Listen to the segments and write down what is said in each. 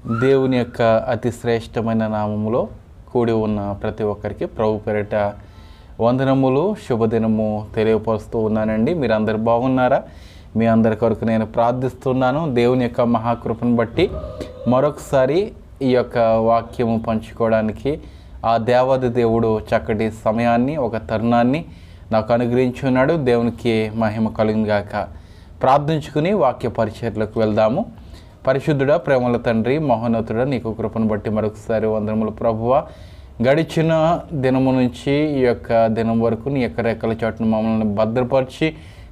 దేవుని యొక్క అతి శ్రేష్టమైన నామములో కూడి ఉన్న ప్రతి ఒక్కరికి ప్రభు పేరిట వందనములు శుభదినము తెలియపరుస్తూ ఉన్నానండి. మీరందరూ బాగున్నారా? మీ అందరి కొరకు నేను ప్రార్థిస్తున్నాను. దేవుని యొక్క మహాకృపను బట్టి మరొకసారి ఈ యొక్క వాక్యము పంచుకోవడానికి ఆ దేవాది దేవుడు చక్కటి సమయాన్ని, ఒక తరుణాన్ని నాకు అనుగ్రహించి ఉన్నాడు. దేవునికి మహిమ కలుగుగాక. ప్రార్థించుకుని వాక్య పరిచర్లకు వెళ్దాము. పరిశుద్ధుడా, ప్రేమల తండ్రి, మహోన్నతుడా, నీకు కృపను బట్టి మరొకసారి వందనములు ప్రభువా. గడిచిన దినము నుంచి ఈ యొక్క దినం వరకు నీ యొక్క రెక్కల చాటును మమ్మల్ని భద్రపరిచి,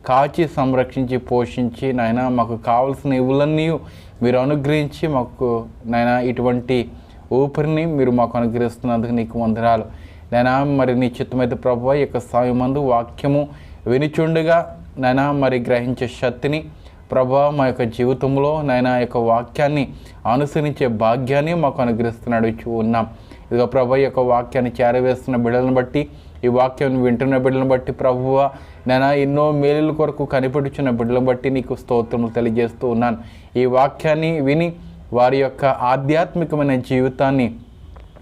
కాచి, సంరక్షించి, పోషించి నాయన మాకు కావలసిన ఇవులన్నీ మీరు అనుగ్రహించి మాకు నాయన ఇటువంటి ఊపిరిని మీరు మాకు అనుగ్రహిస్తున్నందుకు నీకు వందనాలు నాయన. మరి నీ చిత్తమైతే ప్రభువా, ఈ యొక్క సమయమందు వాక్యము వినిచుండగా నాయన మరి గ్రహించే శక్తిని ప్రభువా మా యొక్క జీవితంలో నాయన యొక్క వాక్యాన్ని అనుసరించే భాగ్యాన్ని మాకు అనుగ్రహిస్తున్నాడు ఉన్నాం. ఇదిగో ప్రభు యొక్క వాక్యాన్ని చేరవేస్తున్న బిడ్డలను బట్టి, ఈ వాక్యాన్ని వింటున్న బిడ్డలను బట్టి ప్రభువా నాయన ఎన్నో మేలుల కొరకు కనిపెట్టుచున్న బిడ్డలను బట్టి నీకు స్తోత్రములు తెలియజేస్తూ ఉన్నాను. ఈ వాక్యాన్ని విని వారి యొక్క ఆధ్యాత్మికమైన జీవితాన్ని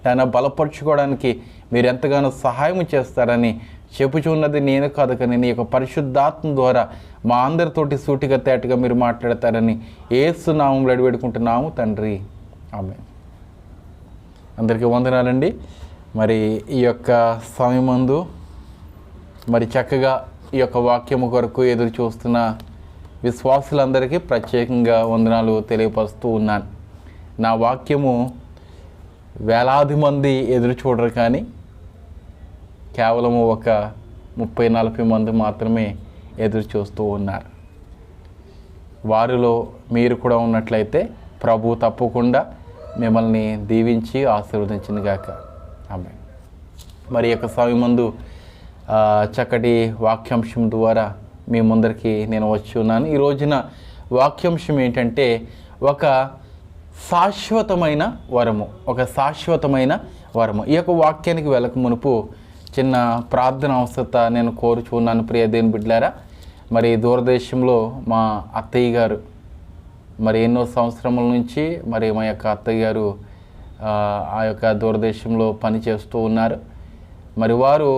నాయన బలపరుచుకోవడానికి మీరు ఎంతగానో సహాయం చేస్తారని చెప్పుచున్నది నేను కాదు, కానీ నీ యొక్క పరిశుద్ధాత్మ ద్వారా మా అందరితోటి సూటిగా తేటగా మీరు మాట్లాడతారని యేసు నామములో వేడుకుంటున్నాము తండ్రి, ఆమేన్. అందరికీ వందనాలండి. మరి ఈ యొక్క సమయమందు మరి చక్కగా ఈ యొక్క వాక్యము కొరకు ఎదురు చూస్తున్న విశ్వాసులందరికీ ప్రత్యేకంగా వందనాలు తెలియపరుస్తూ ఉన్నాను. నా వాక్యము వేలాది మంది ఎదురు చూడరు, కానీ కేవలము ఒక 30-40 మంది మాత్రమే ఎదురు చూస్తూ ఉన్నారు. వారిలో మీరు కూడా ఉన్నట్లయితే ప్రభు తప్పకుండా మిమ్మల్ని దీవించి ఆశీర్వదించిన గాక, ఆమేన్. మరి యొక్క సమయమందు చక్కటి వాక్యాంశం ద్వారా మీ ముందరికి నేను వచ్చి ఉన్నాను. ఈ రోజున వాక్యాంశం ఏంటంటే ఒక శాశ్వతమైన వరము, ఒక శాశ్వతమైన వరము. ఈ యొక్క వాక్యానికి వెళ్ళక మునుపు చిన్న ప్రార్థన అవసరత నేను కోరుచున్నాను. ప్రియ దేవుని బిడ్డలారా, మరి దూరదేశంలో మా అత్తయ్య గారు మరి ఎన్నో సంవత్సరముల నుంచి మరి మా యొక్క అత్తయ్య గారు ఆ యొక్క దూరదేశంలో పనిచేస్తూ ఉన్నారు. మరి వారు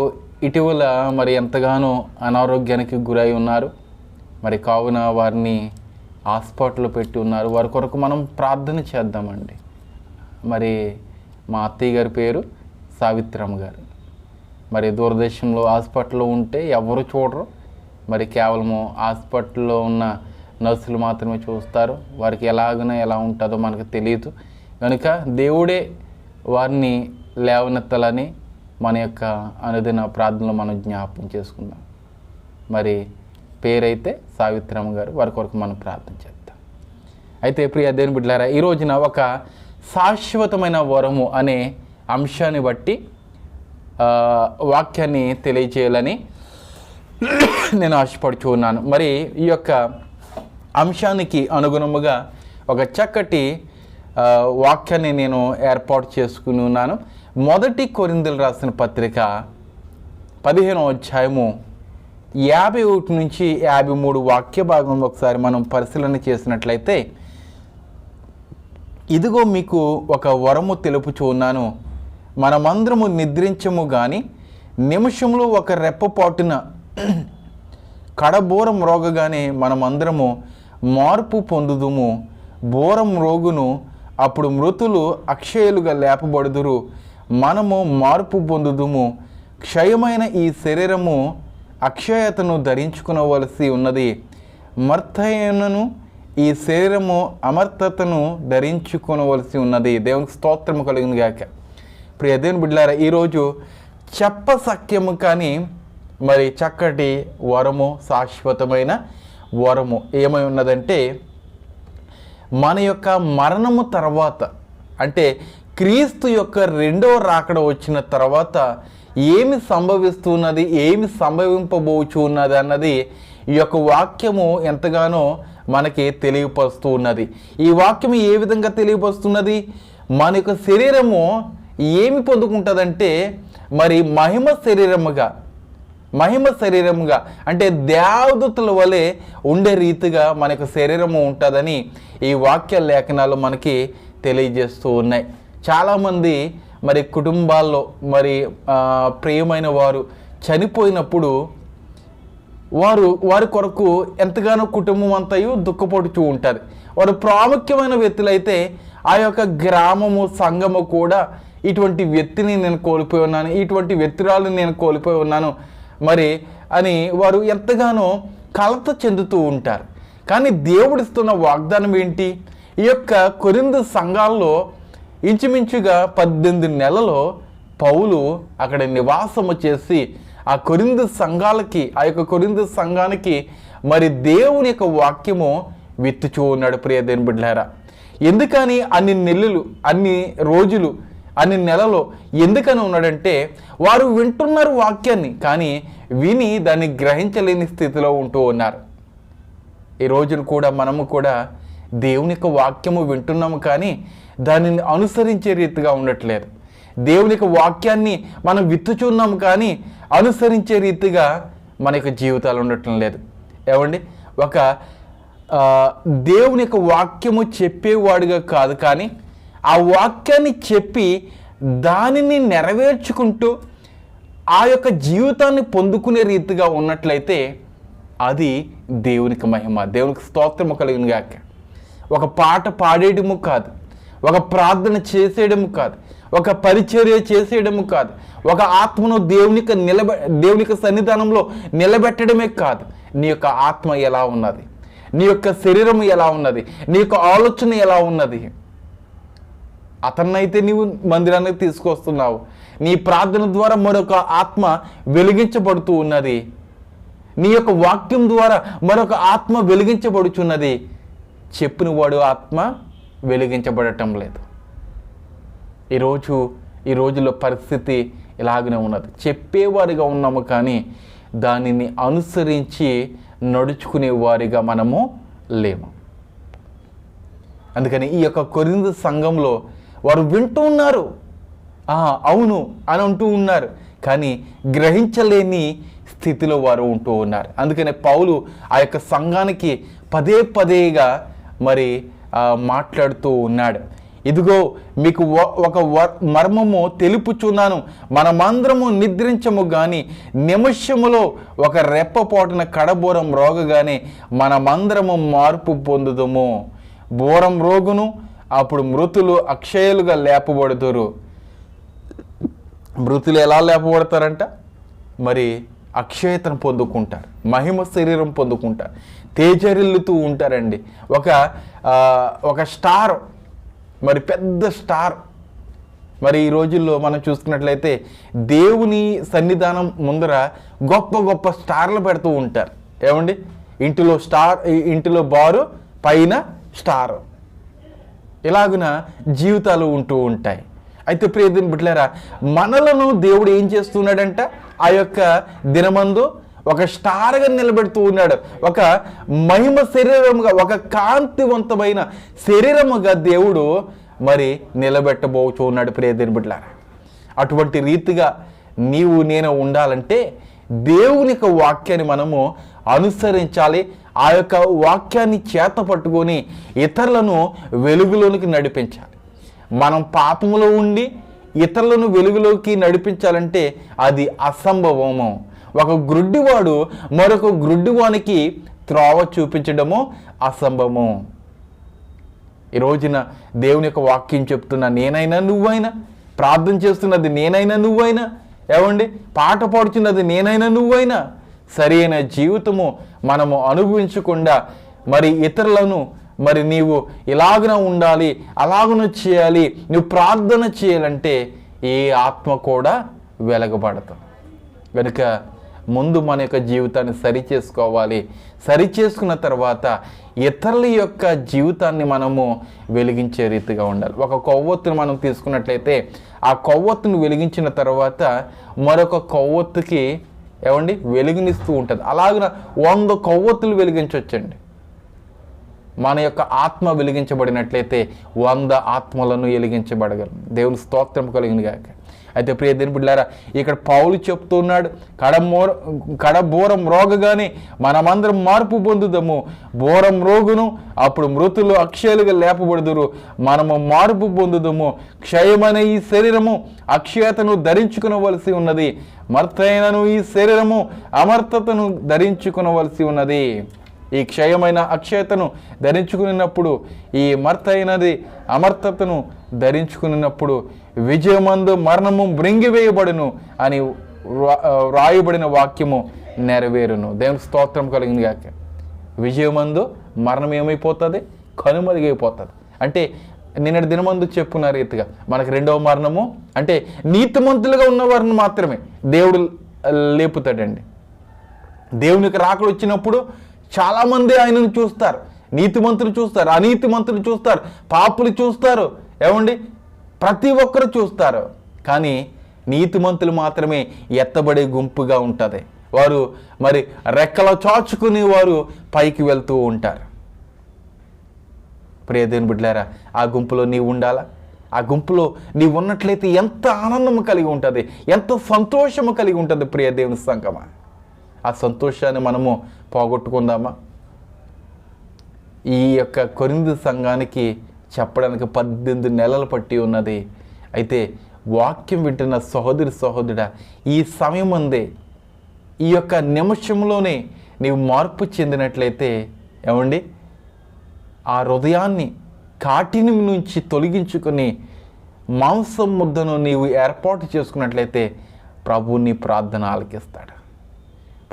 ఇటీవల మరి ఎంతగానో అనారోగ్యానికి గురై ఉన్నారు. మరి కావున వారిని హాస్పిటల్లో పెట్టి ఉన్నారు. వారి కొరకు మనం ప్రార్థన చేద్దామండి. మరి మా అత్తయ్య గారి పేరు సావిత్రమ్మ గారు. మరి దూరదేశంలో హాస్పిటల్లో ఉంటే ఎవరు చూడరు. మరి కేవలము హాస్పిటల్లో ఉన్న నర్సులు మాత్రమే చూస్తారు. వారికి ఎలా ఉంటుందో మనకు తెలియదు. కనుక దేవుడే వారిని లేవనెత్తాలని మన యొక్క అనుదిన ప్రార్థనలో మనం జ్ఞాపకం చేసుకుందాం. మరి పేరైతే సావిత్రమ్మ గారు. వారి కొరకు మనం ప్రార్థన చేద్దాం. అయితే ప్రియ దేవుని బిడ్డలారా, ఈ రోజున ఒక శాశ్వతమైన వరము అనే అంశాన్ని బట్టి వాక్యాన్ని తెలియజేయాలని నేను ఆశపడుచు ఉన్నాను. మరి ఈ యొక్క అంశానికి అనుగుణముగా ఒక చక్కటి వాక్యాన్ని నేను ఏర్పాటు చేసుకుని ఉన్నాను. 1 కొరింథీయులకు రాసిన పత్రిక 15వ అధ్యాయము 51 నుంచి 53 వాక్య భాగం ఒకసారి మనం పరిశీలన చేసినట్లయితే, ఇదిగో మీకు ఒక వరము తెలుపుచూ ఉన్నాను, మనమందరము నిద్రించము గాని నిమిషంలో ఒక రెప్పపాటున కడబోరం రోగగానే మనమందరము మార్పు పొందుదుము. బోరం రోగును, అప్పుడు మృతులు అక్షయులుగా లేపబడుదురు. మనము మార్పు పొందుదుము. క్షయమైన ఈ శరీరము అక్షయతను ధరించుకునవలసి ఉన్నది, మర్తయనను ఈ శరీరము అమర్తతను ధరించుకొనవలసి ఉన్నది. దేవునికి స్తోత్రము కలుగును గాక. ప్రియ దేవుని బిడ్డలారా, ఈరోజు చెప్పసఖ్యము కానీ మరి చక్కటి వరము, శాశ్వతమైన వరము ఏమై ఉన్నదంటే, మన యొక్క మరణము తర్వాత, అంటే క్రీస్తు యొక్క 2వ రాకడ వచ్చిన తర్వాత ఏమి సంభవిస్తున్నది, ఏమి సంభవింపబోచు ఉన్నది అన్నది ఈ యొక్క వాక్యము ఎంతగానో మనకి తెలియపరుస్తూ ఉన్నది. ఈ వాక్యము ఏ విధంగా తెలియపరుస్తున్నది? మన యొక్క శరీరము ఏమి పొందుకుంటుందంటే, మరి మహిమ శరీరముగా అంటే దేవదూతల వలె ఉండే రీతిగా మనకు శరీరము ఉంటుందని ఈ వాక్య లేఖనాలు మనకి తెలియజేస్తూ ఉన్నాయి. చాలామంది మరి కుటుంబాల్లో మరి ప్రియమైన వారు చనిపోయినప్పుడు వారి కొరకు ఎంతగానో కుటుంబం అంతయు దుఃఖపడుతూ ఉంటారు. వారు ప్రాముఖ్యమైన వ్యక్తులైతే ఆ యొక్క గ్రామము సంఘము కూడా ఇటువంటి వ్యక్తిని నేను కోల్పోయి ఉన్నాను, ఇటువంటి వ్యక్తురాలను నేను కోల్పోయి ఉన్నాను మరి అని వారు ఎంతగానో కలత చెందుతూ ఉంటారు. కానీ దేవుడిస్తున్న వాగ్దానం ఏంటి? ఈ యొక్క కొరింథు సంఘాల్లో ఇంచుమించుగా 18 నెలలో పౌలు అక్కడ నివాసము చేసి ఆ కొరింథు సంఘాలకి, ఆ యొక్క కొరింథు సంఘానికి మరి దేవుని యొక్క వాక్యము విత్తుచూ ఉన్నాడు. ప్రియ దేవుని బిడ్డలారా, ఎందుకని అన్ని నెలలు, అన్ని రోజులు, అన్ని నెలలో ఎందుకని ఉన్నాడంటే వారు వింటున్నారు వాక్యాన్ని, కానీ విని దాన్ని గ్రహించలేని స్థితిలో ఉంటూ ఉన్నారు. ఈ రోజులు కూడా మనము కూడా దేవుని యొక్క వాక్యము వింటున్నాము, కానీ దానిని అనుసరించే రీతిగా ఉండట్లేదు. దేవుని యొక్క వాక్యాన్ని మనం విత్తుచున్నాము, కానీ అనుసరించే రీతిగా మన యొక్క జీవితాలు ఉండటం లేదు. ఏమండి, ఒక దేవుని యొక్క వాక్యము చెప్పేవాడుగా కాదు, కానీ ఆ వాక్యాన్ని చెప్పి దానిని నెరవేర్చుకుంటూ ఆ యొక్క జీవితాన్ని పొందుకునే రీతిగా ఉన్నట్లయితే అది దేవునికి మహిమ, దేవునికి స్తోత్రము కలిగిన గాక. ఒక పాట పాడేయడము కాదు, ఒక ప్రార్థన చేసేయడము కాదు, ఒక పరిచర్య చేసేయడము కాదు, ఒక ఆత్మను దేవునికి సన్నిధానంలో నిలబెట్టడమే కాదు. నీ యొక్క ఆత్మ ఎలా ఉన్నది, నీ యొక్క శరీరం ఎలా ఉన్నది, నీ యొక్క ఆలోచన ఎలా ఉన్నది. అతన్నైతే నీవు మందిరానికి తీసుకొస్తున్నావు, నీ ప్రార్థన ద్వారా మరొక ఆత్మ వెలిగించబడుతూ ఉన్నది, నీ యొక్క వాక్యం ద్వారా మరొక ఆత్మ వెలిగించబడుచున్నది. చెప్పిన వాడు ఆత్మ వెలిగించబడటం లేదు. ఈ రోజుల్లో పరిస్థితి ఇలాగనే ఉన్నది. చెప్పేవారిగా ఉన్నాము, కానీ దానిని అనుసరించి నడుచుకునే వారిగా మనము లేము. అందుకని ఈ యొక్క కొరింథు సంఘంలో వారు వింటూ ఉన్నారు, అవును అని అంటూ ఉన్నారు, కానీ గ్రహించలేని స్థితిలో వారు ఉంటూ ఉన్నారు. అందుకనే పౌలు ఆ యొక్క సంఘానికి పదేగా మరి మాట్లాడుతూ ఉన్నాడు. ఇదిగో మీకు ఒక మర్మము తెలుపుచున్నాను, మనమందరము నిద్రించము గాని నిమిషములో ఒక రెప్పపోటున కడబోరం రోగగానే మనమందరము మార్పు పొందుదము. బోరం రోగును, అప్పుడు మృతులు అక్షయులుగా లేపబడుతురు. మృతులు ఎలా లేపబడతారంట? మరి అక్షయతను పొందుకుంటారు, మహిమ శరీరం పొందుకుంటారు, తేజరిల్లుతూ ఉంటారండి. ఒక స్టార్, మరి పెద్ద స్టార్. మరి ఈ రోజుల్లో మనం చూసుకున్నట్లయితే దేవుని సన్నిధానం ముందర గొప్ప స్టార్లు పెడుతూ ఉంటారు. ఏమండి, ఇంటిలో స్టార్, ఇంటిలో బారు, పైన స్టార్, ఇలాగున జీవితాలు ఉంటూ ఉంటాయి. అయితే ప్రియదేవుని బిడ్డలారా, మనలను దేవుడు ఏం చేస్తున్నాడంట? ఆ యొక్క దినమందు ఒక స్టార్గా నిలబెడుతూ ఉన్నాడు. ఒక మహిమ శరీరముగా, ఒక కాంతివంతమైన శరీరముగా దేవుడు మరి నిలబెట్టబోచూ ఉన్నాడు. ప్రియదేవుని బిడ్డలారా, అటువంటి రీతిగా నీవు నేను ఉండాలంటే దేవుని యొక్క వాక్యాన్ని మనము అనుసరించాలి. ఆ యొక్క వాక్యాన్ని చేత పట్టుకొని ఇతరులను వెలుగులోనికి నడిపించాలి. మనం పాపములో ఉండి ఇతరులను వెలుగులోకి నడిపించాలంటే అది అసంభవము. ఒక గ్రుడ్డివాడు మరొక గ్రుడ్డివానికి త్రోవ చూపించడము అసంభవము. ఈ రోజున దేవుని యొక్క వాక్యం చెప్తున్న నేనైనా నువ్వైనా, ప్రార్థన చేస్తున్నది నేనైనా నువ్వైనా, ఏమండి పాట పాడుతున్నది నేనైనా నువ్వైనా, సరైన జీవితము మనము అనుభవించకుండా మరి ఇతరులను మరి నీవు ఇలాగున ఉండాలి, అలాగున చేయాలి, నువ్వు ప్రార్థన చేయాలంటే ఏ ఆత్మ కూడా వెలగబడతాం. కనుక ముందు మన యొక్క జీవితాన్ని సరిచేసుకోవాలి. సరిచేసుకున్న తర్వాత ఇతరుల యొక్క జీవితాన్ని మనము వెలిగించే రీతిగా ఉండాలి. ఒక కొవ్వొత్తును మనం తీసుకున్నట్లయితే ఆ కొవ్వొత్తును వెలిగించిన తర్వాత మరొక కొవ్వొత్తుకి ఏమండి వెలుగునిస్తూ ఉంటుంది. అలాగ 100 కొవ్వొత్తులు వెలిగించవచ్చండి. మన యొక్క ఆత్మ వెలిగించబడినట్లయితే 100 ఆత్మలను వెలిగించబడగలం. దేవుని స్తోత్రం కలిగిన గాక. అయితే ప్రియ దేవుని బిడ్డలారా, ఇక్కడ పౌలు చెప్తున్నాడు, కడబోరం రోగగానే మనమందరం మార్పు పొందుదాము, బోరం రోగును అప్పుడు మృతులు అక్షయులుగా లేపబడుదురు, మనము మార్పు పొందుదాము. క్షయమైన ఈ శరీరము అక్షయతను ధరించుకునవలసి ఉన్నది, మర్తైనను ఈ శరీరము అమర్తతను ధరించుకునవలసి ఉన్నది. ఈ క్షయమైన అక్షయతను ధరించుకున్నప్పుడు, ఈ మర్తైనది అమర్తతను ధరించుకున్నప్పుడు విజయమందు మరణము మృంగివేయబడును అని వ్రాయబడిన వాక్యము నెరవేరును. దేవునికి స్తోత్రం కలిగింది కాక. విజయమందు మరణం ఏమైపోతుంది? కనుమరుగైపోతుంది. అంటే నిన్నటి దినమందు చెప్పున్న రీతిగా మనకు రెండవ మరణము అంటే నీతిమంతులుగా ఉన్నవారిని మాత్రమే దేవుడు లేపుతాడండి. దేవునికి రాకలు వచ్చినప్పుడు చాలామంది ఆయనను చూస్తారు. నీతిమంతులు చూస్తారు, అనీతిమంతులు చూస్తారు, పాపులు చూస్తారు, ఏమండి ప్రతి ఒక్కరు చూస్తారు. కానీ నీతిమంతులు మాత్రమే ఎత్తబడే గుంపుగా ఉంటుంది. వారు మరి రెక్కల చాచుకుని వారు పైకి వెళ్తూ ఉంటారు. ప్రియ దేవుని బిడ్డలారా, ఆ గుంపులో నీవు ఉండాలా? ఆ గుంపులో నీవు ఉన్నట్లయితే ఎంత ఆనందము కలిగి ఉంటుంది, ఎంత సంతోషము కలిగి ఉంటుంది ప్రియ దేవుని సంగమా. ఆ సంతోషాన్ని మనము పోగొట్టుకుందామా? ఈ యొక్క కొరింథీ సంఘానికి చెప్పడానికి 18 నెలలు పట్టి ఉన్నది. అయితే వాక్యం వింటున్న సహోదరుడా, ఈ సమయం అందే, ఈ యొక్క నిమిషంలోనే నీవు మార్పు చెందినట్లయితే, ఏమండి ఆ హృదయాన్ని కాఠిన్యం నుంచి తొలగించుకొని మాంసం ముద్దను నీవు ఏర్పాటు చేసుకున్నట్లయితే ప్రభు నీ ప్రార్థన ఆలకిస్తాడు.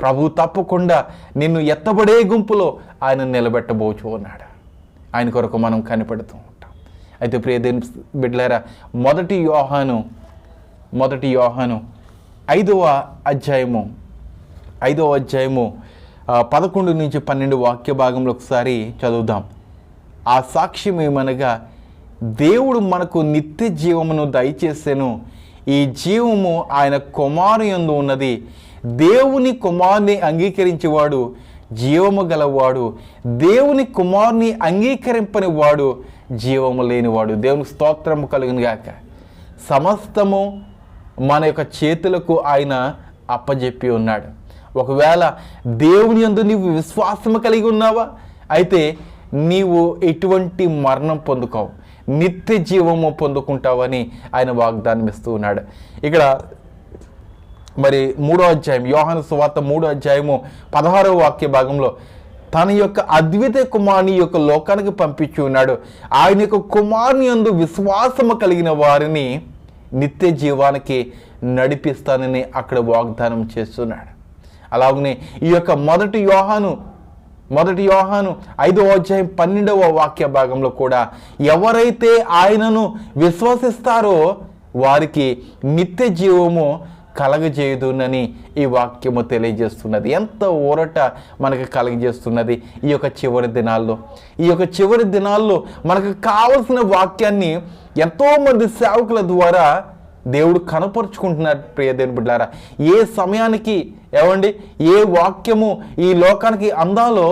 ప్రభు తప్పకుండా నిన్ను ఎత్తబడే గుంపులో ఆయన నిలబెట్టబోచు ఉన్నాడు. ఆయన కొరకు మనం కనిపెడుతూ ఉంటాం. అయితే ప్రియ దేవుని బిడ్డలారా, మొదటి యోహాను 5వ అధ్యాయము 11 నుంచి 12 వాక్య భాగంలో ఒకసారి చదువుదాం. ఆ సాక్ష్యం ఏమనగా, దేవుడు మనకు నిత్య జీవమును దయచేసెను, ఈ జీవము ఆయన కుమారుని యందు ఉన్నది. దేవుని కుమారుని అంగీకరించేవాడు జీవము గలవాడు, దేవుని కుమారుని అంగీకరింపని వాడు జీవము లేనివాడు. దేవునికి స్తోత్రము కలుగును గాక. సమస్తము మన యొక్క చేతులకు ఆయన అప్పజెప్పి ఉన్నాడు. ఒకవేళ దేవుని యందు నీవు విశ్వాసము కలిగి ఉన్నావా, అయితే నీవు ఎటువంటి మరణం పొందుకోవు, నిత్య జీవము పొందుకుంటావని ఆయన వాగ్దానం ఇస్తూ ఉన్నాడు. ఇక్కడ మరి 3వ అధ్యాయం, యోహాను సువార్త 3వ అధ్యాయము 16వ వాక్య భాగంలో, తన యొక్క అద్వితీయ కుమారుని యొక్క లోకానికి పంపించి ఉన్నాడు, ఆయన యొక్క కుమారుని యందు విశ్వాసము కలిగిన వారిని నిత్య జీవానికి నడిపిస్తానని అక్కడ వాగ్దానం చేస్తున్నాడు. అలాగనే ఈ యొక్క మొదటి యోహాను 5వ అధ్యాయం 12వ వాక్య భాగంలో కూడా, ఎవరైతే ఆయనను విశ్వసిస్తారో వారికి నిత్య జీవము కలగజేయుదునని ఈ వాక్యము తెలియజేస్తున్నది. ఎంత ఊరట మనకు కలగజేస్తున్నది ఈ యొక్క చివరి దినాల్లో మనకు కావలసిన వాక్యాన్ని ఎంతోమంది సేవకుల ద్వారా దేవుడు కనపరుచుకుంటున్నారు. ప్రియ దేవుని బిడ్డలారా, ఏ సమయానికి ఏమండి ఏ వాక్యము ఈ లోకానికి అందాలో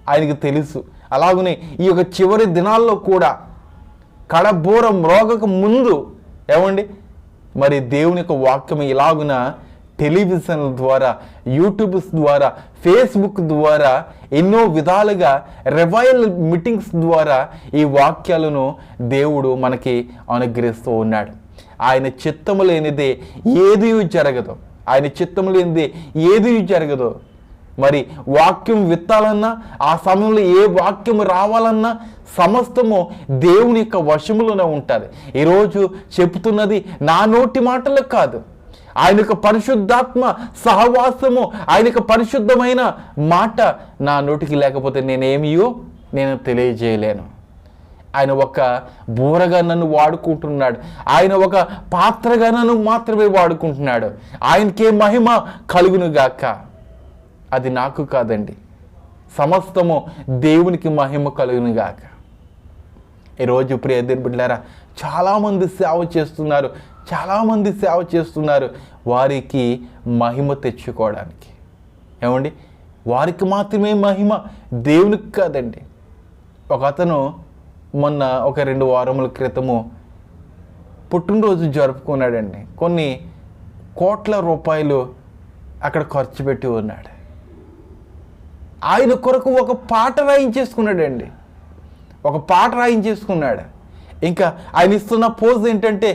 ఆయనకు తెలుసు. అలాగనే ఈ యొక్క చివరి దినాల్లో కూడా కడబోరం రోగకు ముందు ఏమండి మరి దేవుని యొక్క వాక్యం ఇలాగున టెలివిజన్ ద్వారా, యూట్యూబ్స్ ద్వారా, ఫేస్బుక్ ద్వారా ఎన్నో విధాలుగా రివైవల్ మీటింగ్స్ ద్వారా ఈ వాక్యాలను దేవుడు మనకి అనుగ్రహిస్తూ ఉన్నాడు. ఆయన చిత్తము లేనిదే ఏది జరగదు. మరి వాక్యం విత్తాలన్నా, ఆ సమయంలో ఏ వాక్యం రావాలన్నా సమస్తము దేవుని యొక్క వశములోనే ఉంటుంది. ఈరోజు చెప్తున్నది నా నోటి మాటలు కాదు, ఆయన యొక్క పరిశుద్ధాత్మ సహవాసము, ఆయన యొక్క పరిశుద్ధమైన మాట నా నోటికి లేకపోతే నేను తెలియజేయలేను. ఆయన ఒక బూరగా నన్ను వాడుకుంటున్నాడు, ఆయన ఒక పాత్రగా నన్ను మాత్రమే వాడుకుంటున్నాడు. ఆయనకే మహిమ కలుగునుగాక. అది నాకు కాదండి, సమస్తము దేవునికి మహిమ కలుగునుగాక. ఈరోజు ప్రియ దేవుని బిడ్డలారా, చాలామంది సేవ చేస్తున్నారు వారికి మహిమ తెచ్చుకోవడానికి. ఏమండి, వారికి మాత్రమే మహిమ, దేవునికి కాదండి. ఒక అతను మొన్న ఒక 2 వారముల క్రితము పుట్టినరోజు జరుపుకున్నాడండి. కొన్ని కోట్ల రూపాయలు అక్కడ ఖర్చు పెట్టి ఉన్నాడు. ఆయన కొరకు ఒక పాట రాయించేసుకున్నాడండి. ఒక పాట రాయించేసుకున్నాడు. ఇంకా ఆయన ఇస్తున్న పోజ్ ఏంటంటే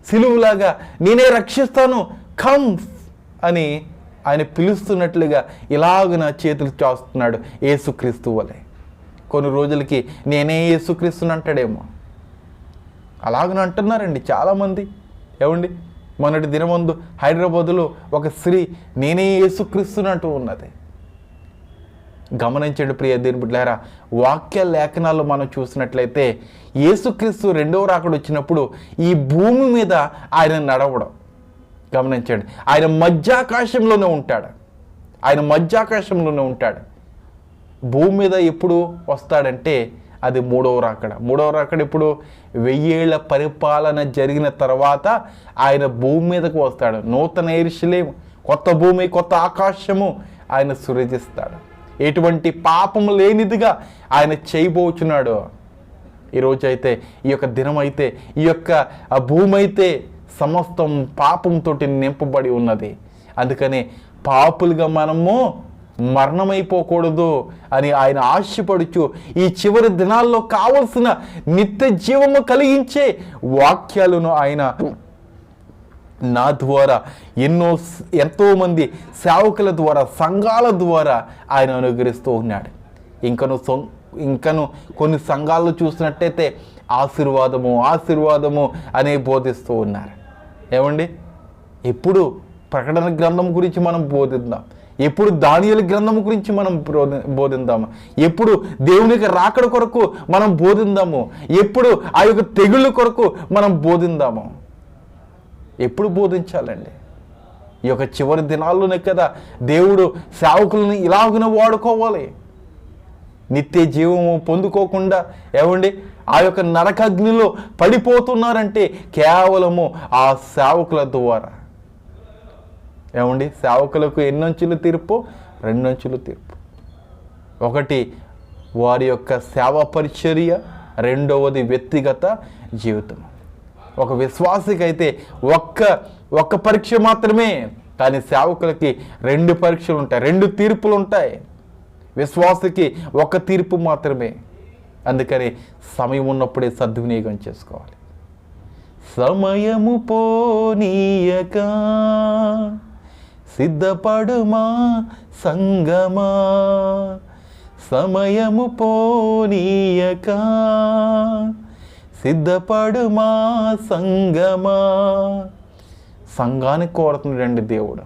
సిలువలాగా నేనే రక్షిస్తాను, కమ్ అని ఆయన పిలుస్తున్నట్లుగా ఇలాగ నా చేతులు చాస్తున్నాడు యేసుక్రీస్తు వలె. కొన్ని రోజులకి నేనే యేసుక్రీస్తుని అంటాడేమో. అలాగని అంటున్నారండి చాలామంది. ఏమండి, మొన్నటి దినమందు హైదరాబాదులో ఒక స్త్రీ నేనే యేసుక్రీస్తుని అంటూ ఉన్నది. గమనించండి ప్రియ దేవుని బిడ్డలారా, వాక్య లేఖనాల్లో మనం చూసినట్లయితే యేసుక్రీస్తు రెండవ రాకడ వచ్చినప్పుడు ఈ భూమి మీద ఆయన నడవడం గమనించండి. ఆయన మధ్యాకాశంలోనే ఉంటాడు. భూమి మీద ఎప్పుడు వస్తాడంటే అది మూడవ రాకడ. ఇప్పుడు 1000 ఏళ్ల పరిపాలన జరిగిన తర్వాత ఆయన భూమి మీదకు వస్తాడు. నూతన యెరూషలేము, కొత్త భూమి, కొత్త ఆకాశము ఆయన సృజిస్తాడు. ఎటువంటి పాపము లేనిదిగా ఆయన చేయబోచున్నాడు. ఈరోజైతే ఈ యొక్క దినం అయితే ఈ యొక్క భూమి అయితే సమస్తం పాపంతో నింపబడి ఉన్నది. అందుకని పాపులుగా మనము మరణమైపోకూడదు అని ఆయన ఆశపడుచు ఈ చివరి దినాల్లో కావలసిన నిత్య జీవము కలిగించే వాక్యాలను ఆయన నా ద్వారా ఎంతోమంది సేవకుల ద్వారా, సంఘాల ద్వారా ఆయన అనుగ్రహిస్తూ ఉన్నాడు. ఇంకను కొన్ని సంఘాల్లో చూసినట్టయితే ఆశీర్వాదము అనే బోధిస్తూ ఉన్నారు. ఏమండి, ఎప్పుడు ప్రకటన గ్రంథం గురించి మనం బోధిద్దాం, ఎప్పుడు దానియేలు గ్రంథం గురించి మనం బోధిద్దాము, ఎప్పుడు దేవునికి రాకడ కొరకు మనం బోధిద్దాము, ఎప్పుడు ఆ యొక్క తెగుళ్ళ కొరకు మనం బోధిద్దాము. ఎప్పుడు బోధించాలండి? ఈ యొక్క చివరి దినాల్లోనే కదా దేవుడు సేవకులను ఇలాగున వాడుకోవాలి. నిత్య జీవము పొందుకోకుండా ఏమండి ఆ యొక్క నరకాగ్నిలో పడిపోతున్నారంటే కేవలము ఆ సేవకుల ద్వారా. ఏమండి, సేవకులకు ఎన్నంచులు తీర్పు, 2 అంచులు తీర్పు. ఒకటి వారి యొక్క సేవా పరిచర్య, రెండవది వ్యక్తిగత జీవితం. ఒక విశ్వాసికి అయితే ఒక్క పరీక్ష మాత్రమే, కానీ సేవకులకి 2 పరీక్షలు ఉంటాయి, 2 తీర్పులు ఉంటాయి. విశ్వాసికి 1 తీర్పు మాత్రమే. అందుకని సమయం ఉన్నప్పుడే సద్వినియోగం చేసుకోవాలి. సమయము పోనీయక సిద్ధపడుమా సంగమా, సమయము పోనీయక సిద్ధపడుమా సంగమా. సంఘానికి కోరుతున్నాడండి దేవుడు,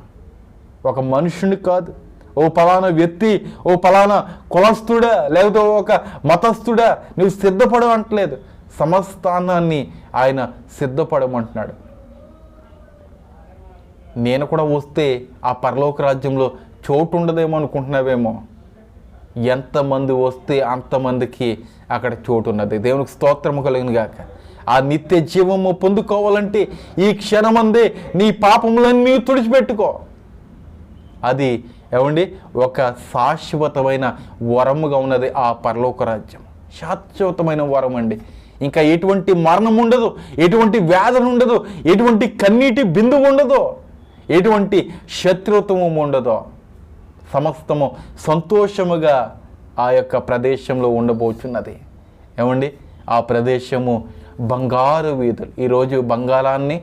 ఒక మనుషుని కాదు. ఓ పలానా వ్యక్తి, ఓ పలానా కులస్తుడా, లేకపోతే ఒక మతస్థుడా నువ్వు సిద్ధపడమంటలేదు. సమస్తానాన్ని ఆయన సిద్ధపడమంటున్నాడు. నేను కూడా వస్తే ఆ పరలోక రాజ్యంలో చోటు ఉండదేమో అనుకుంటున్నావేమో. ఎంతమంది వస్తే అంతమందికి అక్కడ చోటు ఉన్నది. దేవునికి స్తోత్రము కలుగును గాక. ఆ నిత్య జీవము పొందుకోవాలంటే ఈ క్షణమందే నీ పాపములన్నీ తుడిచిపెట్టుకో. అది ఏమండి ఒక శాశ్వతమైన వరముగా ఉన్నది ఆ పరలోక రాజ్యం. శాశ్వతమైన వరం అండి. ఇంకా ఎటువంటి మరణం ఉండదు, ఎటువంటి వేదన ఉండదు, ఎటువంటి కన్నీటి బిందువు ఉండదు, ఎటువంటి శత్రుత్వం ఉండదు. సమస్తము సంతోషముగా ఆ యొక్క ప్రదేశంలో ఉండబోచున్నది. ఏమండి, ఆ ప్రదేశము బంగారు వీధులు. ఈరోజు బంగారాన్ని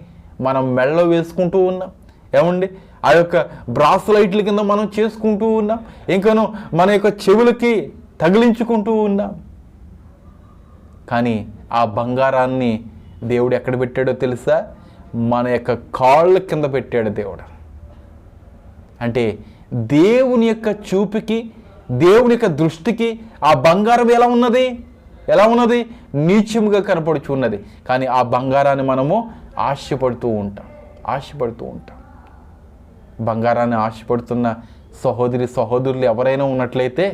మనం మెళ్ళలో వేసుకుంటూ ఉన్నాం. ఏమండి, ఆ యొక్క బ్రాస్లైట్ల కింద మనం చేసుకుంటూ ఉన్నాం. ఇంకను మన యొక్క చెవులకి తగిలించుకుంటూ ఉన్నాం. కానీ ఆ బంగారాన్ని దేవుడు ఎక్కడ పెట్టాడో తెలుసా? మన యొక్క కాళ్ళ కింద పెట్టాడు దేవుడు. అంటే దేవుని యొక్క చూపుకి, దేవుని యొక్క దృష్టికి ఆ బంగారం ఎలా ఉన్నది? నీచముగా కనపడుచు ఉన్నది. కానీ ఆ బంగారాన్ని మనము ఆశపడుతూ ఉంటాం. బంగారాన్ని ఆశపడుతున్న సహోదరులు ఎవరైనా ఉన్నట్లయితే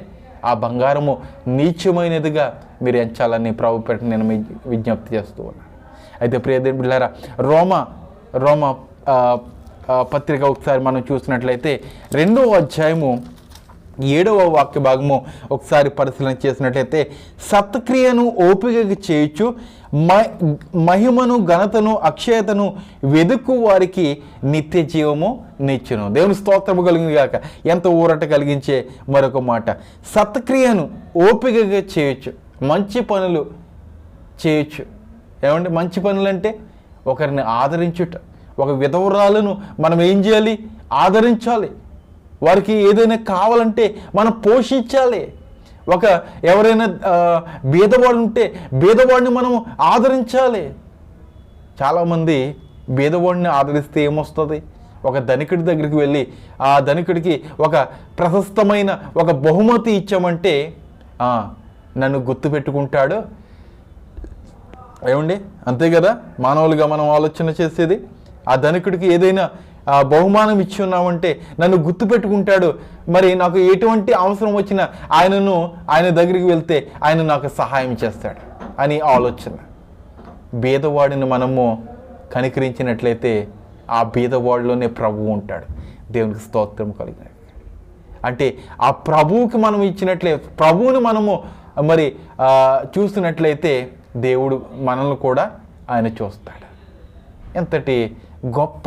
ఆ బంగారము నీచమైనదిగా మీరు ఎంచాలని ప్రభు పెట్టి నేను విజ్ఞప్తి చేస్తూ ఉన్నాను. అయితే ప్రియ దేవుని బిడ్డలారా, రోమ పత్రిక ఒకసారి మనం చూసినట్లయితే 2వ అధ్యాయము 7వ వాక్య భాగము ఒకసారి పరిశీలన చేసినట్లయితే, సత్క్రియను ఓపికగా చేయొచ్చు, మహిమను ఘనతను అక్షయతను వెదుకు వారికి నిత్య జీవము నిచ్చును. దేవుని స్తోత్రము కలిగింది కాక. ఎంత ఊరట కలిగించే మరొక మాట. సత్క్రియను ఓపికగా చేయొచ్చు, మంచి పనులు చేయొచ్చు. ఏమంటే మంచి పనులు అంటే ఒకరిని ఆదరించుట. ఒక విధవరాలను మనం ఏం చేయాలి? ఆదరించాలి. వారికి ఏదైనా కావాలంటే మనం పోషించాలి. ఎవరైనా బీదవాడు ఉంటే బీదవాడిని మనం ఆదరించాలి. చాలామంది బీదవాడిని ఆదరిస్తే ఏమొస్తుంది? ఒక ధనికుడి దగ్గరికి వెళ్ళి ఆ ధనికుడికి ఒక ప్రశస్తమైన ఒక బహుమతి ఇచ్చామంటే నన్ను గుర్తుపెట్టుకుంటాడు. ఏమండి, అంతే కదా మానవులుగా మనం ఆలోచన చేసేది. ఆ ధనికుడికి ఏదైనా బహుమానం ఇచ్చి ఉన్నామంటే నన్ను గుర్తుపెట్టుకుంటాడు, మరి నాకు ఎటువంటి అవసరం వచ్చినా ఆయన దగ్గరికి వెళ్తే ఆయన నాకు సహాయం చేస్తాడు అని ఆలోచన. బీదవాడిని మనము కనికరించినట్లయితే ఆ బీదవాడిలోనే ప్రభువు ఉంటాడు. దేవునికి స్తోత్రం కలిగిన అంటే ఆ ప్రభువుకి మనం ఇచ్చినట్లే ప్రభువుని మనము మరి చూసినట్లయితే దేవుడు మనల్ని కూడా ఆయన చూస్తాడు. ఎంతటి గొప్ప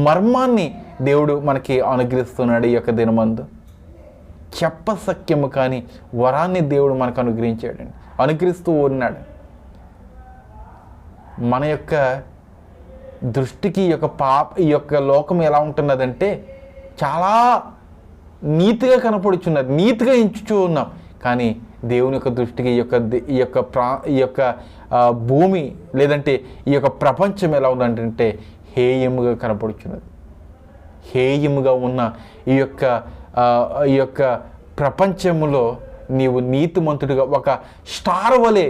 మర్మాన్ని దేవుడు మనకి అనుగ్రహిస్తున్నాడు ఈ యొక్క దినమందు. చెప్పసఖ్యము కానీ వరాన్ని దేవుడు మనకు అనుగ్రహిస్తూ ఉన్నాడు. మన యొక్క దృష్టికి ఈ యొక్క లోకం ఎలా ఉంటున్నదంటే చాలా నీతిగా కనపడుచున్నది, నీతిగా ఎంచుచూ ఉన్నాం. కానీ దేవుని యొక్క దృష్టికి ఈ యొక్క భూమి లేదంటే ఈ యొక్క ప్రపంచం ఎలా ఉందంటే హేయముగా కనపడుచున్నది. హేయముగా ఉన్న ఈ యొక్క ప్రపంచములో నీవు నీతిమంతుడిగా ఒక స్టార్ వలె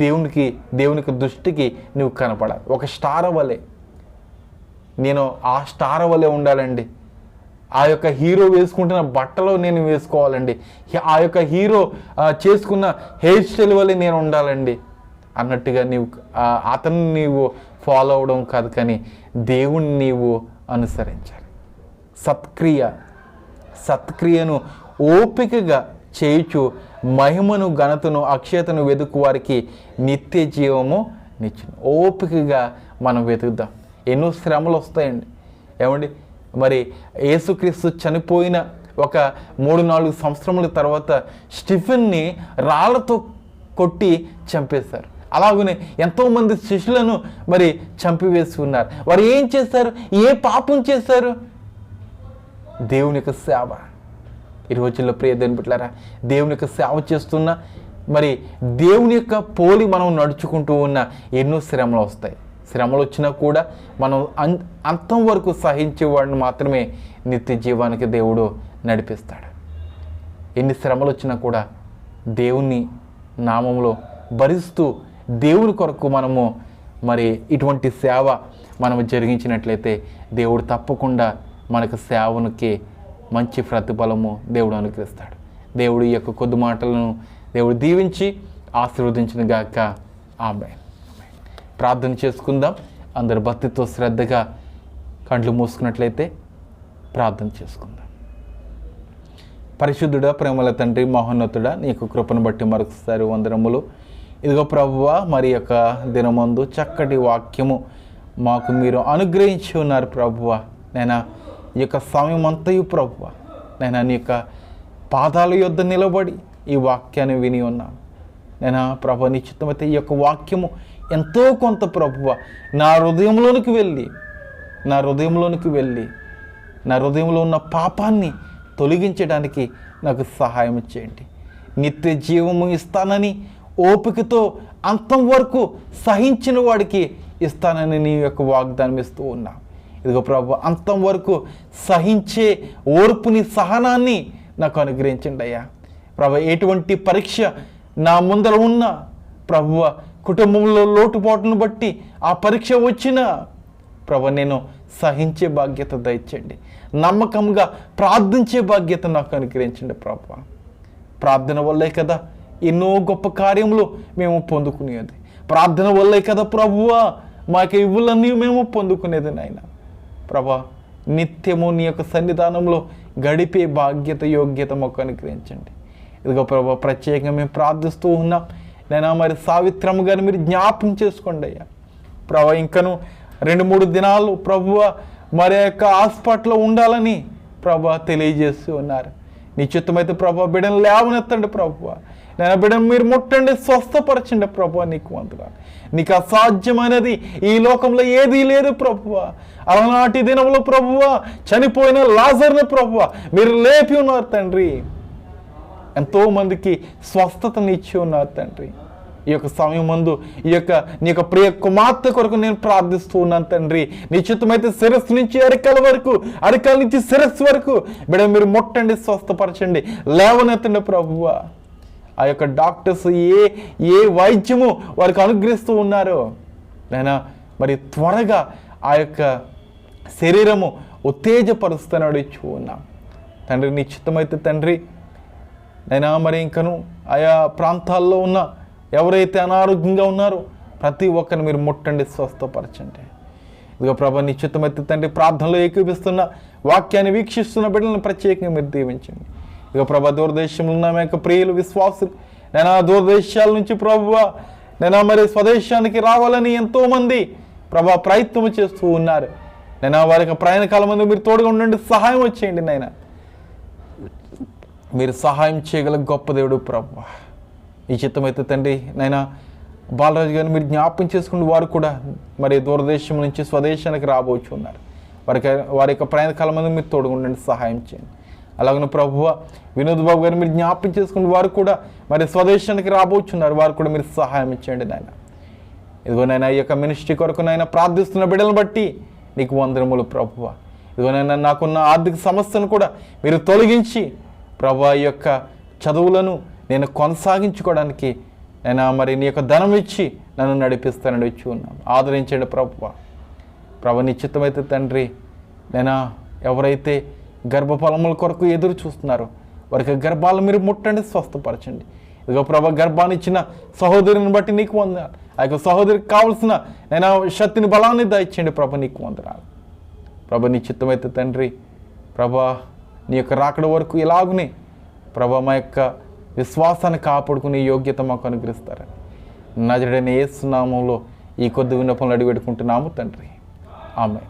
దేవునికి దృష్టికి నువ్వు కనపడాలి. ఒక స్టార్ వలె నేను ఆ స్టార్ వలె ఉండాలండి. ఆ యొక్క హీరో వేసుకుంటున్న బట్టలో నేను వేసుకోవాలండి. ఆ యొక్క హీరో చేసుకున్న హెయిర్ స్టైల్ వల్ల నేను ఉండాలండి అన్నట్టుగా అతన్ని నీవు ఫాలో అవడం కాదు, కానీ దేవుణ్ణి నీవు అనుసరించాలి. సత్క్రియను ఓపికగా చేయుచు మహిమను ఘనతను అక్షయతను వెతుకు వారికి నిత్య జీవము నిచ్చును. ఓపికగా మనం వెతుకుదాం. ఎన్నో శ్రమలు వస్తాయండి. ఏమండి, మరి యేసుక్రీస్తు చనిపోయిన ఒక 3-4 సంవత్సరముల తర్వాత స్టిఫెన్ని రాళ్లతో కొట్టి చంపేశారు. అలాగనే ఎంతోమంది శిష్యులను మరి చంపివేసి ఉన్నారు. వారు ఏం చేశారు? ఏ పాపం చేశారు? దేవుని యొక్క సేవ. ఈ రోజుల్లో ప్రియ దేవుని బిడ్డలారా, దేవుని యొక్క సేవ చేస్తున్న మరి దేవుని యొక్క పోలి మనం నడుచుకుంటూ ఉన్న ఎన్నో శ్రమలు వస్తాయి. శ్రమలు వచ్చినా కూడా మనం అంతం వరకు సహించేవాడిని మాత్రమే నిత్య జీవానికి దేవుడు నడిపిస్తాడు. ఎన్ని శ్రమలు వచ్చినా కూడా దేవుని నామంలో భరిస్తూ దేవుని కొరకు మనము మరి ఇటువంటి సేవ మనము జరిగించినట్లయితే దేవుడు తప్పకుండా మనకు సేవనికి మంచి ప్రతిఫలము దేవుడు అనుగ్రహిస్తాడు. దేవుడు ఈ యొక్క కొద్ది మాటలను దేవుడు దీవించి ఆశీర్వదించిన గాక. ఆమేన్. ప్రార్థన చేసుకుందాం. అందరు భక్తితో శ్రద్ధగా కండ్లు మూసుకున్నట్లయితే ప్రార్థన చేసుకుందాం. పరిశుద్ధుడా, ప్రేమల తండ్రి, మహోన్నతుడా, నీకు కృపను బట్టి మరొకసారి వందనములు. ఇదిగో ప్రభువా, మరి యొక్క దినమందు చక్కటి వాక్యము మాకు మీరు అనుగ్రహించి ఉన్నారు ప్రభువా. నేను ఈ యొక్క సమయం అంతయు ప్రభువా, నేను నీ యొక్క పాదాల యొద్ద నిలబడి ఈ వాక్యాన్ని విని ఉన్నాను. నేను ప్రభు నిశ్చితమైతే ఈ యొక్క వాక్యము ఎంతో కొంత ప్రభువ నా హృదయంలోనికి వెళ్ళి నా హృదయంలో ఉన్న పాపాన్ని తొలగించడానికి నాకు సహాయం చేయండి. నిత్య జీవము ఇస్తానని ఓపికతో అంతం వరకు సహించిన వాడికి ఇస్తానని నీ యొక్క వాగ్దానం ఇస్తూ ఉన్నా. ఇదిగో ప్రభు, అంతం వరకు సహించే ఓర్పుని, సహనాన్ని నాకు అనుగ్రహించండి అయ్యా. ప్రభు, ఎటువంటి పరీక్ష నా ముందర ఉన్న ప్రభువ, కుటుంబంలో లోటుపాటును బట్టి ఆ పరీక్ష వచ్చినా ప్రభు, నేను సహించే బాధ్యత దయచేయండి. నమ్మకంగా ప్రార్థించే బాధ్యత నాకు అనుగ్రహించండి ప్రభు. ప్రార్థన వల్లే కదా ఎన్నో గొప్ప కార్యములు మేము పొందుకునేది. ప్రార్థన వల్లే కదా ప్రభువా మాకు ఇవ్వులన్నీ మేము పొందుకునేది నాయన. ప్రభా, నిత్యము నీ యొక్క సన్నిధానంలో గడిపే యోగ్యత మాకు అనుగ్రహించండి. ఇదిగో ప్రభా, ప్రత్యేకంగా మేము ప్రార్థిస్తూ ఉన్నాం నైనా. మరి సావిత్రమ్మ గారిని మీరు జ్ఞాపకం చేసుకోండి అయ్యా ప్రభా. ఇంకను 2-3 దినాలు ప్రభువ మరి యొక్క హాస్పిటల్లో ఉండాలని ప్రభా తెలియజేస్తూ ఉన్నారు. నీ చిత్తమైతే ప్రభా బిడ్డను లేవనెత్తండి ప్రభువ. నేను బిడ్డను మీరు ముట్టండి, స్వస్థపరచండి ప్రభువ. నీకు వందనాలు. నీకు అసాధ్యమైనది ఈ లోకంలో ఏదీ లేదు ప్రభువ. అలనాటి దినంలో ప్రభువ చనిపోయిన లాజర్ను ప్రభువ మీరు లేపి ఉన్నారు తండ్రి. ఎంతోమందికి స్వస్థతనిచ్చి ఉన్నారు తండ్రి. ఈ యొక్క సమయం ముందు నీ యొక్క ప్రియ కుమార్తె కొరకు నేను ప్రార్థిస్తూ ఉన్నాను తండ్రి. నీ చిత్తమైతే శిరస్సు నుంచి అరికాల నుంచి శిరస్సు వరకు బిడ్డ మీరు ముట్టండి, స్వస్థపరచండి, లేవనెత్తండి ప్రభువ. ఆ యొక్క డాక్టర్స్ ఏ వైద్యము వారికి అనుగ్రహిస్తూ ఉన్నారో నైనా మరి త్వరగా ఆ యొక్క శరీరము ఉత్తేజపరుస్తున్నాడు ఇచ్చి ఉన్నాం తండ్రి. నీ చిత్తమైతే తండ్రి నైనా మరి ఇంకను ఆయా ప్రాంతాల్లో ఉన్న ఎవరైతే అనారోగ్యంగా ఉన్నారో ప్రతి ఒక్కరిని మీరు ముట్టండి, స్వస్థపరచండి. ఇదిగో ప్రభా, నీ చిత్తమైతే తండ్రి ప్రార్థనలో ఏకీపిస్తున్న వాక్యాన్ని వీక్షిస్తున్న బిడ్డలను ప్రత్యేకంగా మీరు దీవించండి. ఇక ప్రభా, దూరదేశంలో ఉన్న మా యొక్క ప్రియులు విశ్వాసులు నైనా దూరదేశాల నుంచి ప్రభువా నైనా మరి స్వదేశానికి రావాలని ఎంతోమంది ప్రభా ప్రయత్నం చేస్తూ ఉన్నారు నైనా. వారికి ప్రయాణ కాలం మంది మీరు తోడుగా ఉండండి, సహాయం వచ్చేయండి నైనా. మీరు సహాయం చేయగల గొప్ప దేవుడు ప్రభువా. ఈ చిత్తమైతే తండ్రి నైనా బాలరాజు గారిని మీరు జ్ఞాపకం చేసుకుని వారు కూడా మరి దూరదేశం నుంచి స్వదేశానికి రాబోచు ఉన్నారు. వారి యొక్క ప్రయాణ కాలం మంది మీరు తోడుగా ఉండండి, సహాయం చేయండి. అలాగనే ప్రభువ వినోద్ బాబు గారిని మీరు జ్ఞాపకం చేసుకుని వారు కూడా మరి స్వదేశానికి రాబోచున్నారు. వారు కూడా మీరు సహాయం ఇచ్చేయండి నాయన. ఇదిగోనైనా ఈ యొక్క మినిస్ట్రీ కొరకు నాయన ప్రార్థిస్తున్న బిడ్డలను బట్టి నీకు వందనములు ప్రభువ. ఇదిగోనైనా నాకున్న ఆర్థిక సమస్యను కూడా మీరు తొలగించి ప్రభువ ఈ యొక్క చదువులను నేను కొనసాగించుకోవడానికి నేను మరి నీ యొక్క ధనం ఇచ్చి నన్ను నడిపిస్తానని వచ్చి ఉన్నాను. ఆదరించండి ప్రభు నిశ్చితమైతే తండ్రి నేను ఎవరైతే గర్భఫలముల కొరకు ఎదురు చూస్తున్నారో వారికి గర్భాలు మీరు ముట్టండి, స్వస్థపరచండి. ఇదిగో ప్రభు గర్భాన్ని ఇచ్చిన సహోదరుని బట్టి నీకు వందనాలు. ఆ యొక్క సహోదరికి కావలసిన నేను శక్తిని బలాన్ని దయచేయండి ప్రభు, నీకు వందనాలు. ప్రభు నిశ్చితమైతే తండ్రి ప్రభా నీ యొక్క రాకడ వరకు ఇలాగునే ప్రభా మా యొక్క విశ్వాసాన్ని కాపాడుకునే యోగ్యత మాకు అనుగ్రహిస్తారని నజరేయుడైన యేసు నామములో ఈ కొద్ది విన్నపంలో అడిగి పెట్టుకుంటున్నాము తండ్రి, ఆమేన్.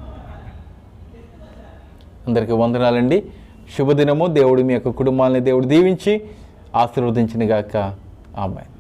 అందరికీ వందనాలండి. శుభదినము. దేవుడు మీ యొక్క కుటుంబాలని దేవుడు దీవించి ఆశీర్వదించిన గాక. ఆమేన్.